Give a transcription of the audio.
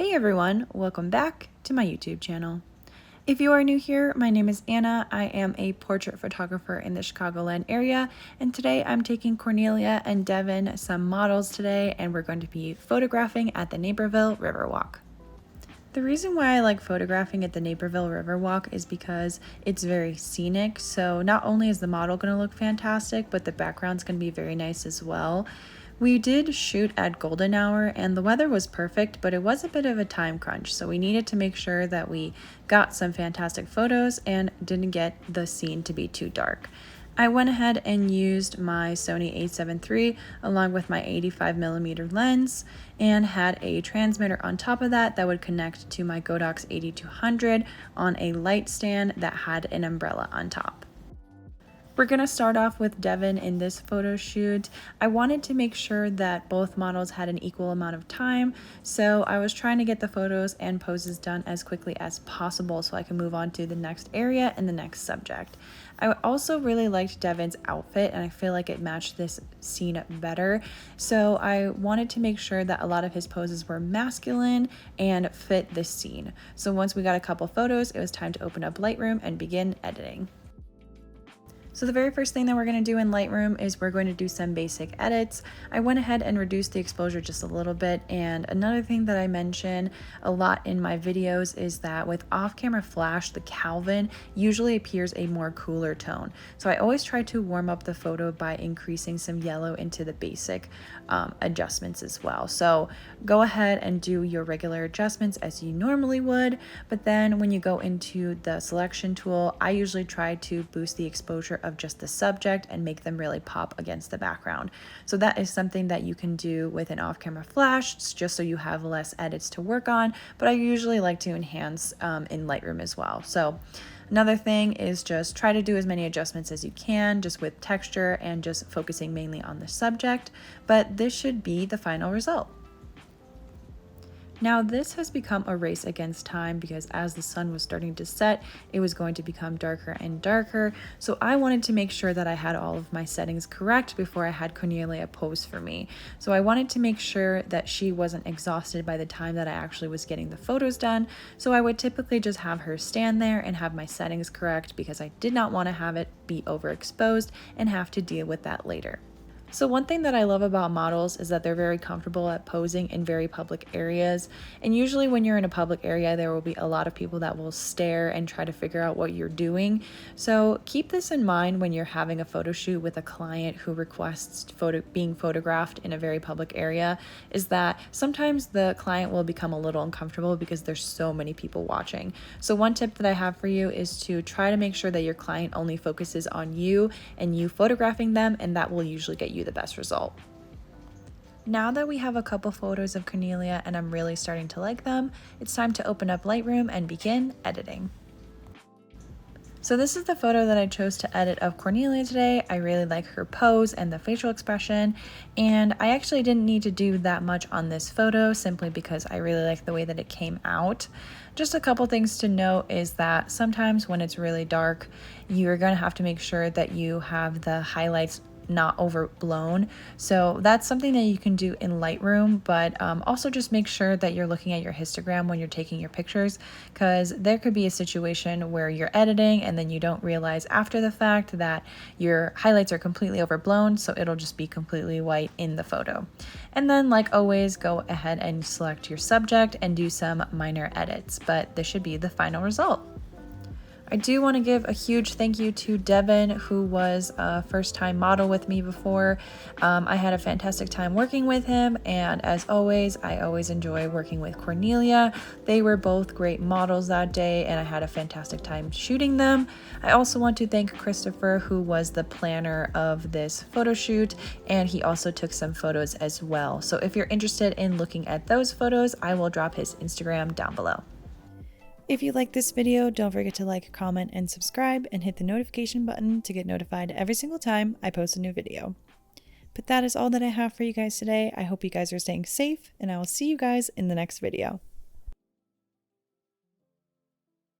Hey everyone, welcome back to my YouTube channel. If you are new here, my name is Anna. I am a portrait photographer in the Chicagoland area, and today I'm taking Cornelia and Devon some models today, and we're going to be photographing at the Naperville Riverwalk. The reason why I like photographing at the Naperville Riverwalk is because it's very scenic, so not only is the model going to look fantastic, but the background's going to be very nice as well. We did shoot at golden hour and the weather was perfect, but it was a bit of a time crunch, so we needed to make sure that we got some fantastic photos and didn't get the scene to be too dark. I went ahead and used my Sony a7 III along with my 85mm lens and had a transmitter on top of that would connect to my Godox AD200 on a light stand that had an umbrella on top. We're going to start off with Devon in this photo shoot. I wanted to make sure that both models had an equal amount of time, so I was trying to get the photos and poses done as quickly as possible so I can move on to the next area and the next subject. I also really liked Devon's outfit and I feel like it matched this scene better, so I wanted to make sure that a lot of his poses were masculine and fit this scene. So once we got a couple photos, it was time to open up Lightroom and begin editing. So the very first thing that we're going to do in Lightroom is we're going to do some basic edits. I went ahead and reduced the exposure just a little bit, and another thing that I mention a lot in my videos is that with off-camera flash, the Kelvin usually appears a more cooler tone. So I always try to warm up the photo by increasing some yellow into the basic adjustments as well. So go ahead and do your regular adjustments as you normally would, but then when you go into the selection tool, I usually try to boost the exposure of just the subject and make them really pop against the background. So that is something that you can do with an off-camera flash, just so you have less edits to work on, but I usually like to enhance in Lightroom as well. So another thing is just try to do as many adjustments as you can, just with texture and just focusing mainly on the subject, but this should be the final result. Now this has become a race against time because as the sun was starting to set, it was going to become darker and darker. So I wanted to make sure that I had all of my settings correct before I had Cornelia pose for me. So I wanted to make sure that she wasn't exhausted by the time that I actually was getting the photos done. So I would typically just have her stand there and have my settings correct because I did not want to have it be overexposed and have to deal with that later. So one thing that I love about models is that they're very comfortable at posing in very public areas. And usually when you're in a public area, there will be a lot of people that will stare and try to figure out what you're doing. So keep this in mind when you're having a photo shoot with a client who requests being photographed in a very public area, is that sometimes the client will become a little uncomfortable because there's so many people watching. So one tip that I have for you is to try to make sure that your client only focuses on you and you photographing them, and that will usually get you the best result. Now that we have a couple photos of Cornelia and I'm really starting to like them, it's time to open up Lightroom and begin editing. So this is the photo that I chose to edit of Cornelia today. I really like her pose and the facial expression, and I actually didn't need to do that much on this photo simply because I really like the way that it came out. Just a couple things to note is that sometimes when it's really dark, you're going to have to make sure that you have the highlights not overblown. So that's something that you can do in Lightroom, but also just make sure that you're looking at your histogram when you're taking your pictures, because there could be a situation where you're editing and then you don't realize after the fact that your highlights are completely overblown, so it'll just be completely white in the photo. And then, like always, go ahead and select your subject and do some minor edits, but this should be the final result. I do want to give a huge thank you to Devon, who was a first-time model with me before. I had a fantastic time working with him, and as always, I always enjoy working with Cornelia. They were both great models that day, and I had a fantastic time shooting them. I also want to thank Christopher, who was the planner of this photo shoot, and he also took some photos as well. So if you're interested in looking at those photos, I will drop his Instagram down below. If you like this video, don't forget to like, comment, and subscribe, and hit the notification button to get notified every single time I post a new video. But that is all that I have for you guys today. I hope you guys are staying safe, and I will see you guys in the next video.